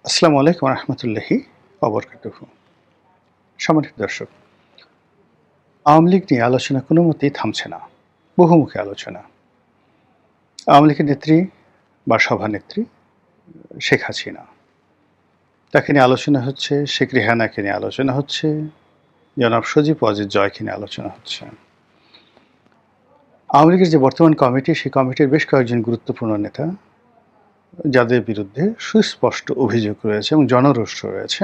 আসসালামু আলাইকুম রহমতুল্লাহি অবরকাতুহু। সম্মানিত দর্শক, আওয়ামী লীগ নিয়ে আলোচনা কোনো মতেই থামছে না। বহুমুখী আলোচনা। আওয়ামী লীগের নেত্রী বা সভানেত্রী শেখ হাসিনা, তাকে নিয়ে আলোচনা হচ্ছে। শেখ রেহানাকে নিয়ে আলোচনা হচ্ছে। জনাব সজীব ওয়াজেদ জয়কে নিয়ে আলোচনা হচ্ছে। আওয়ামী লীগের যে বর্তমান কমিটি, সেই কমিটির বেশ কয়েকজন গুরুত্বপূর্ণ নেতা, যাদের বিরুদ্ধে সুস্পষ্ট অভিযোগ রয়েছে এবং জনরোষ রয়েছে,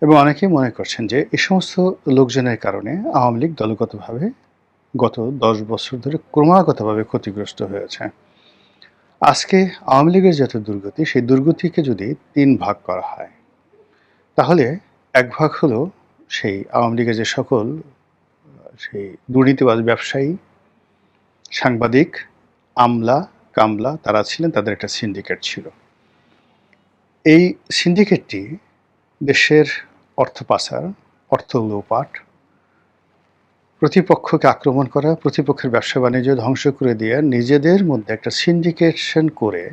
এবং অনেকেই মনে করছেন যে এই সমস্ত লোকজনের কারণে আওয়ামী লীগ দলগতভাবে গত ১০ বছর ধরে ক্রমাগতভাবে ক্ষতিগ্রস্ত হয়েছে। আজকে আওয়ামী লীগের যত দুর্গতি, সেই দুর্গতিকে যদি ৩ ভাগ করা হয়, তাহলে এক ভাগ হলো সেই আওয়ামী লীগের যে সকল সেই দুর্নীতিবাজ ব্যবসায়ী, সাংবাদিক, আমলা, কামলা তারা ছিলেন, তাদের একটা সিন্ডিকেট ছিল। এই সিন্ডিকেটটি দেশের অর্থ পাচার, অর্থ লোপাট, প্রতিপক্ষকে আক্রমণ করা, প্রতিপক্ষের ব্যবসা বাণিজ্য ধ্বংস করে দিয়ে নিজেদের মধ্যে একটা সিন্ডিকেশন করে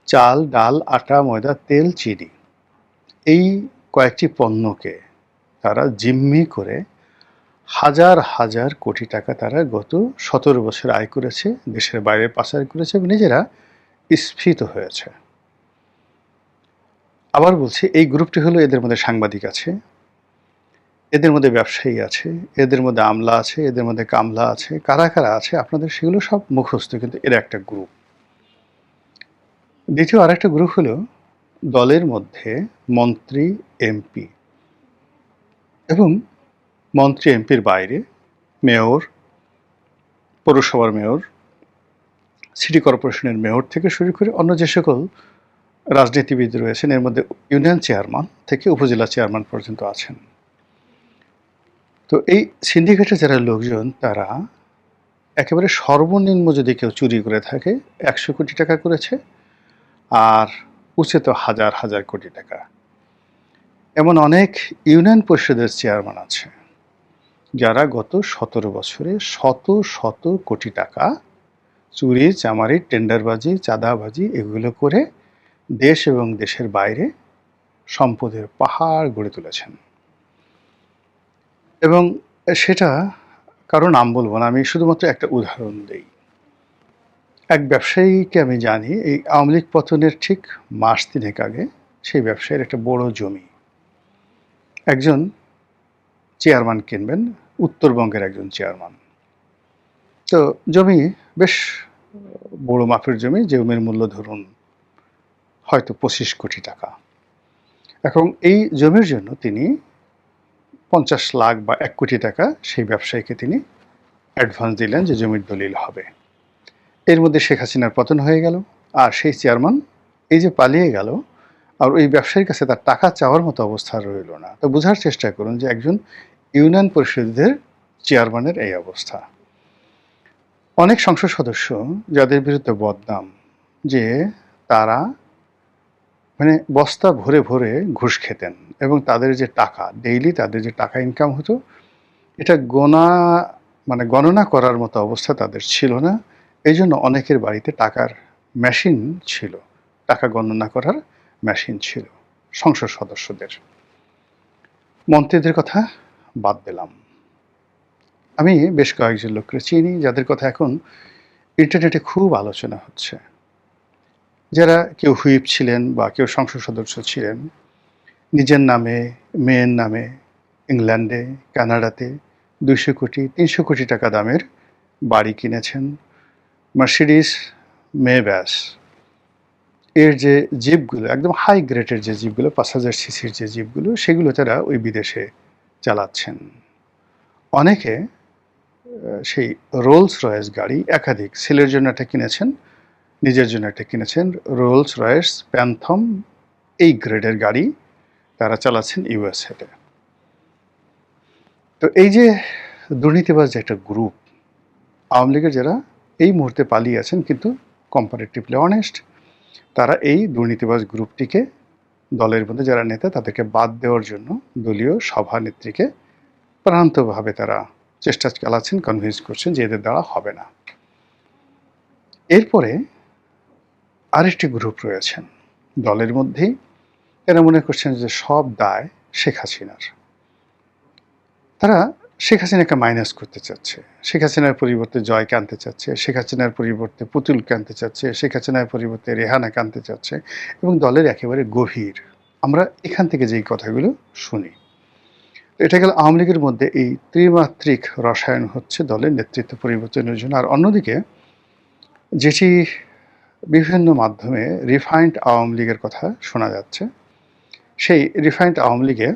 চাল, ডাল, আটা, ময়দা, তেল, চিনি এই কয়েকটি পণ্যকে তারা জিম্মি করে হাজার হাজার কোটি টাকা তারা গত ১৭ বছর আয় করেছে, দেশের বাইরে পাচার করেছে এবং নিজেরা স্ফীত হয়েছে। আবার বলছি, এই গ্রুপটি হলো, এদের মধ্যে সাংবাদিক আছে, এদের মধ্যে ব্যবসায়ী আছে, এদের মধ্যে আমলা আছে, এদের মধ্যে কামলা আছে। কারা কারা আছে আপনাদের সেগুলো সব মুখস্থ, কিন্তু এরা একটা গ্রুপ। দ্বিতীয় আরেকটা গ্রুপ হলো দলের মধ্যে মন্ত্রী, এমপি এবং মন্ত্রী এমপির বাইরে মেয়র, পৌরসভার মেয়র, সিটি কর্পোরেশনের মেয়র থেকে শুরু করে অন্য যে সকল রাজনীতিবিদ রয়েছেন, এর মধ্যে ইউনিয়ন চেয়ারম্যান থেকে উপজেলা চেয়ারম্যান পর্যন্ত আছেন। তো এই সিন্ডিকেটের যারা লোকজন, তারা একেবারে সর্বনিম্ন যদি কেউ চুরি করে থাকে ১০০ কোটি টাকা করেছে, আর উঁচে তো হাজার হাজার কোটি টাকা। এমন অনেক ইউনিয়ন পরিষদের চেয়ারম্যান আছে যারা গত ১৭ বছরে শত শত কোটি টাকা চুরি, চামারি, টেন্ডারবাজি, চাঁদাবাজি এগুলো করে দেশ এবং দেশের বাইরে সম্পদের পাহাড় গড়ে তুলেছেন। এবং সেটা কারো নাম বলবো না, আমি শুধুমাত্র একটা উদাহরণ দেই। এক ব্যবসায়ীকে আমি জানি, এই আওয়ামী লীগ পতনের ঠিক মাস ৩ আগে সেই ব্যবসায়ীর একটা বড় জমি একজন চেয়ারম্যান কিনবেন, উত্তরবঙ্গের একজন চেয়ারম্যান। তো জমি বেশ বড় মাপের জমি, জমির মূল্য ধরুন হয়তো ২৫ কোটি টাকা। এখন এই জমির জন্য তিনি ৫০ লাখ বা ১ কোটি টাকা সেই ব্যবসায়ীকে তিনি অ্যাডভান্স দিলেন যে জমির দলিল হবে। এর মধ্যে শেখ হাসিনার পতন হয়ে গেল, আর সেই চেয়ারম্যান এই যে পালিয়ে গেল, আর ওই ব্যবসায়ীর কাছে তার টাকা চাওয়ার মতো অবস্থা রইল না। তো বোঝার চেষ্টা করুন যে একজন ইউনিয়ন পরিষদের চেয়ারম্যানের এই অবস্থা। অনেক সংসদ সদস্য যাদের বিরুদ্ধে বদনাম যে তারা মানে বস্তা ভরে ভরে ঘুষ খেতেন, এবং তাদের যে টাকা ডেইলি তাদের যে টাকা ইনকাম হতো, এটা গণনা করার মতো অবস্থা তাদের ছিল না। এই জন্য অনেকের বাড়িতে টাকার মেশিন ছিল, টাকা গণনা করার মেশিন ছিল সংসদ সদস্যদের। মন্ত্রীদের কথা বাদ দিলাম, আমি বেশ কয়েকজন লোককে চিনি যাদের কথা এখন ইন্টারনেটে খুব আলোচনা হচ্ছে, যারা কেউ হুইপ ছিলেন বা কেউ সংসদ সদস্য ছিলেন, নিজের নামে, মেয়ের নামে ইংল্যান্ডে, কানাডাতে ২০০ কোটি ৩০০ কোটি টাকা দামের বাড়ি কিনেছেন। মার্সিডিস মেব্যাস এর যে জিপগুলো, একদম হাই গ্রেডের যে জিপগুলো, ৫,০০০ সিসির যে জিপগুলো, সেগুলো তারা ওই বিদেশে চালাচ্ছেন। অনেকে সেই রোলস রয়েস গাড়ি একাধিক, ছেলের জন্য একটা কিনেছেন, নিজের জন্য একটা কিনেছেন, রোলস রয়েস প্যান্থম এই গ্রেডের গাড়ি তারা চালাচ্ছেন ইউএসএতে। তো এই যে দুর্নীতিবাজ যে একটা গ্রুপ, আওয়ামী লীগের যারা এই মুহূর্তে পালিয়ে আছেন কিন্তু কম্পারেটিভলি অনেস্ট, তারা এই দুর্নীতিবাজ গ্রুপটিকে, দলের মধ্যে যারা নেতা তাদেরকে বাদ দেওয়ার জন্য দলীয় সভানেত্রীকে প্রাণান্তভাবে তারা চেষ্টা চালাচ্ছেন, কনভিন্স করছেন যে এদের দ্বারা হবে না। এরপরে আরেকটি গ্রুপ রয়েছেন দলের মধ্যেই এরা মনে করছেন যে সব দায় শেখ হাসিনার। তারা শেখ হাসিনাকে মাইনাস করতে চাচ্ছে, শেখ হাসিনার পরিবর্তে জয়কে আনতে চাচ্ছে, শেখ হাসিনার পরিবর্তে পুতুলকে আনতে চাচ্ছে, শেখ হাসিনার পরিবর্তে রেহানাকে আনতে চাচ্ছে, এবং দলের একেবারে গভীর আমরা এখান থেকে যেই কথাগুলো শুনি। এটা গেল আওয়ামী লীগের মধ্যে এই ত্রিমাত্রিক রসায়ন হচ্ছে দলের নেতৃত্ব পরিবর্তনের জন্য। আর অন্যদিকে যেটি বিভিন্ন মাধ্যমে রিফাইন্ড আওয়ামী লীগের কথা শোনা যাচ্ছে, সেই রিফাইন্ড আওয়ামী লীগে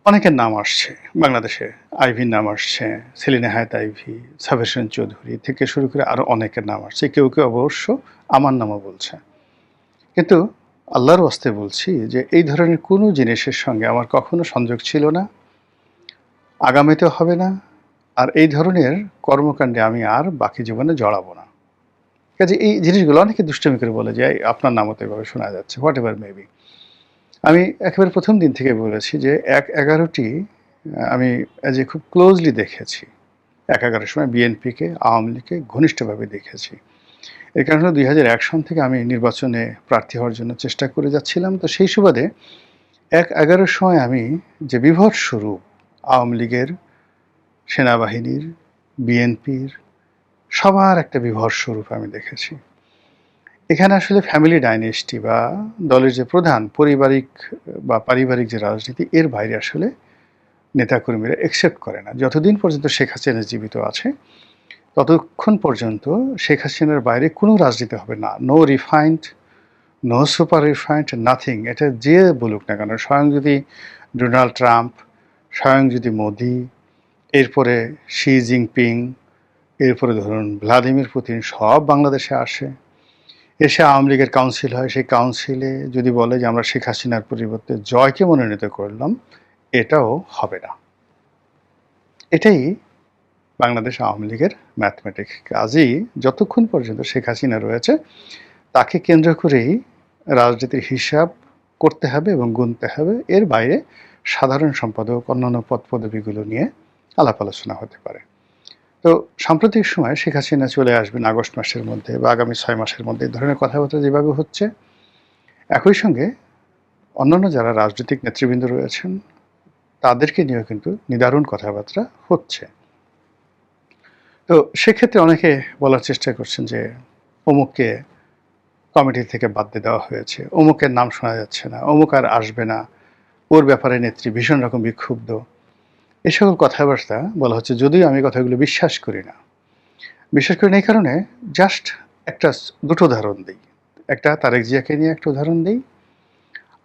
অনেকের নাম আসছে বাংলাদেশে। আইভির নাম আসছে, সেলিনা হায়াত আইভি, সাবের হোসেন চৌধুরী থেকে শুরু করে আরও অনেকের নাম আসছে। কেউ কেউ অবশ্য আমার নামও বলছে। কিন্তু আল্লাহর ওয়াস্তে বলছি যে এই ধরনের কোনো জিনিসের সঙ্গে আমার কখনো সংযোগ ছিল না, আগামীতেও হবে না, আর এই ধরনের কর্মকাণ্ডে আমি আর বাকি জীবনে জড়াবো না। কাজে এই জিনিসগুলো অনেকে দুষ্টামি করে বলে যে আপনার নামও তো এভাবে শোনা যাচ্ছে, হোয়াট এভার মেবি। আমি একেবারে প্রথম দিন থেকে বলেছি যে ১-১১টি আমি খুব ক্লোজলি দেখেছি। ১-১১ সময় বিএনপিকে, আওয়ামী লীগকে ঘনিষ্ঠভাবে দেখেছি। এর কারণ হলো ২০০১ সন থেকে আমি নির্বাচনে প্রার্থী হওয়ার জন্য চেষ্টা করে যাচ্ছিলাম। তো সেই সুবাদে ১-১১ সময় আমি যে বিভৎস স্বরূপ আওয়ামী লীগের, সেনাবাহিনীর, বিএনপির সবার একটা বিভৎস স্বরূপ আমি দেখেছি। এখানে আসলে ফ্যামিলি ডাইনেস্টি বা দলের যে প্রধান পারিবারিক যে রাজনীতি, এর বাইরে আসলে নেতাকর্মীরা একসেপ্ট করে না। যতদিন পর্যন্ত শেখ হাসিনা জীবিত আছে ততক্ষণ পর্যন্ত শেখ হাসিনার বাইরে কোনো রাজনীতি হবে না। No refined, no super refined, nothing. এটা যে বলুক না কেন, স্বয়ং যদি ডোনাল্ড ট্রাম্প, স্বয়ং যদি মোদি, এরপরে শি জিনপিং, এরপরে ধরুন ভ্লাদিমির পুতিন, সব বাংলাদেশে আসে, এসে আওয়ামী লীগের কাউন্সিল হয়, সেই কাউন্সিলে যদি বলে যে আমরা শেখ হাসিনার পরিবর্তে জয়কে মনোনীত করলাম, এটাও হবে না। এটাই বাংলাদেশ আওয়ামী লীগের ম্যাথমেটিক্স। কাজেই যতক্ষণ পর্যন্ত শেখ হাসিনা রয়েছে তাকে কেন্দ্র করেই রাজনীতির হিসাব করতে হবে এবং গুনতে হবে। এর বাইরে সাধারণ সম্পাদক, অন্যান্য পদ পদবিগুলো নিয়ে আলাপ আলোচনা হতে পারে। তো সাম্প্রতিক সময়ে শেখ হাসিনা চলে আসবেন আগস্ট মাসের মধ্যে বা আগামী ৬ মাসের মধ্যে, এই ধরনের কথাবার্তা যেভাবে হচ্ছে, একই সঙ্গে অন্যান্য যারা রাজনৈতিক নেতৃবৃন্দ রয়েছেন তাদেরকে নিয়েও কিন্তু নিদারুণ কথাবার্তা হচ্ছে। তো সেক্ষেত্রে অনেকে বলার চেষ্টা করছেন যে অমুককে কমিটি থেকে বাদ দিয়ে দেওয়া হয়েছে, অমুকের নাম শোনা যাচ্ছে না, অমুক আর আসবে না, ওর ব্যাপারে নেত্রী ভীষণ রকম বিক্ষুব্ধ। এ সকল কথাবার্তা বলা হচ্ছে, যদিও আমি কথাগুলো বিশ্বাস করি না। বিশ্বাস করি না এই কারণে, জাস্ট দুটো উদাহরণ দিই। একটা তারেক জিয়াকে নিয়ে একটা উদাহরণ দিই,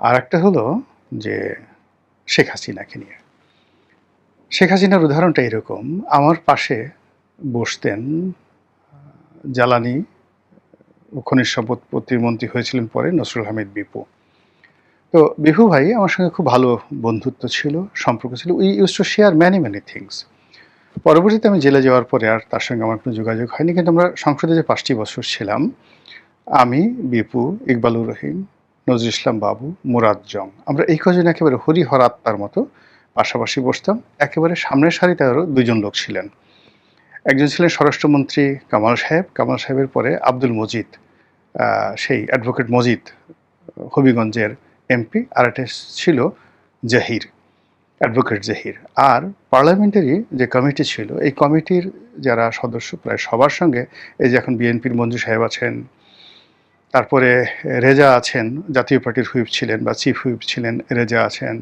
আর একটা হলো যে শেখ হাসিনাকে নিয়ে। শেখ হাসিনার উদাহরণটা এরকম, আমার পাশে বসতেন জ্বালানি ও খনিজ সম্পদ প্রতিমন্ত্রী হয়েছিলেন পরে নসরুল হামিদ বিপু। তো বিপু ভাই আমার সঙ্গে খুব ভালো বন্ধুত্ব ছিল, সম্পর্ক ছিল। We use to share many things. পরবর্তীতে আমি জেলে যাওয়ার পরে আর তার সঙ্গে আমার কোনো যোগাযোগ হয়নি, কিন্তু আমরা সংসদে যে ৫টি বছর ছিলাম, আমি, বিপু, ইকবালুর রহিম, নজরুল ইসলাম বাবু, মুরাদ জং, আমরা এই কজন একেবারে হরিহর আত্মার মতো পাশাপাশি বসতাম। একেবারে সামনের সারিতে আরও ২জন লোক ছিলেন। একজন ছিলেন স্বরাষ্ট্রমন্ত্রী কামাল সাহেব, কামাল সাহেবের পরে আব্দুল মজিদ, সেই অ্যাডভোকেট মজিদ, হবিগঞ্জের এমপি, আর একটা ছিল জাহির, অ্যাডভোকেট জাহির। আর পার্লামেন্টারি যে কমিটি ছিল, এই কমিটির যারা সদস্য প্রায় সবার সঙ্গে, এই যে এখন বিএনপির মঞ্জু সাহেব আছেন, তারপরে রেজা আছেন, জাতীয় পার্টির হুইপ ছিলেন বা চিফ হুইপ ছিলেন, রেজা আছেন,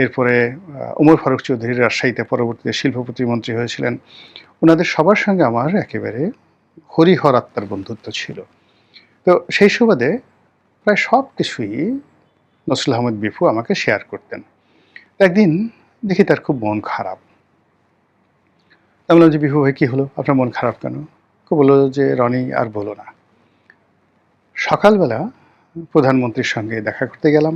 এরপরে ওমর ফারুক চৌধুরী রাজশাহীতে পরবর্তীতে শিল্প প্রতিমন্ত্রী হয়েছিলেন, ওনাদের সবার সঙ্গে আমার একেবারে হরিহর আত্মার বন্ধুত্ব ছিল। তো সেই সুবাদে প্রায় সব কিছুই নসরুল আহমদ বিপু আমাকে শেয়ার করতেন। একদিন দেখি তার খুব মন খারাপ। আমি বললাম যে, বিপু ভাই কী হলো, আপনার মন খারাপ কেন? বললো যে, রনি আর বলো না, সকালবেলা প্রধানমন্ত্রীর সঙ্গে দেখা করতে গেলাম।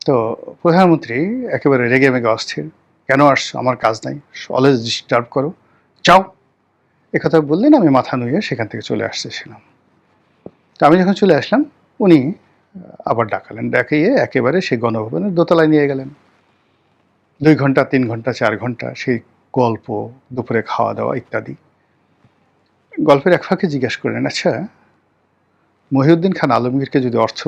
তো প্রধানমন্ত্রী একেবারে রেগে মেগে অস্থির, কেন আসছো, আমার কাজ নাই, অলওয়েজ ডিস্টার্ব করো, যাও। একথা বললেন, আমি মাথা নুয়ে সেখান থেকে চলে আসতেছিলাম। তো আমি যখন চলে আসলাম, উনি আবার ডাকালেন, ডাকিয়ে একেবারে সেই গণভবনের দোতলায় নিয়ে গেলেন। ২ ঘন্টা, ৩ ঘন্টা, ৪ ঘন্টা সেই গল্প, দুপুরে খাওয়া দাওয়া ইত্যাদি। গল্পের এক ফাঁকে জিজ্ঞেস করলেন, আচ্ছা মহিউদ্দিন খান আলমগীরকে যদি অর্থ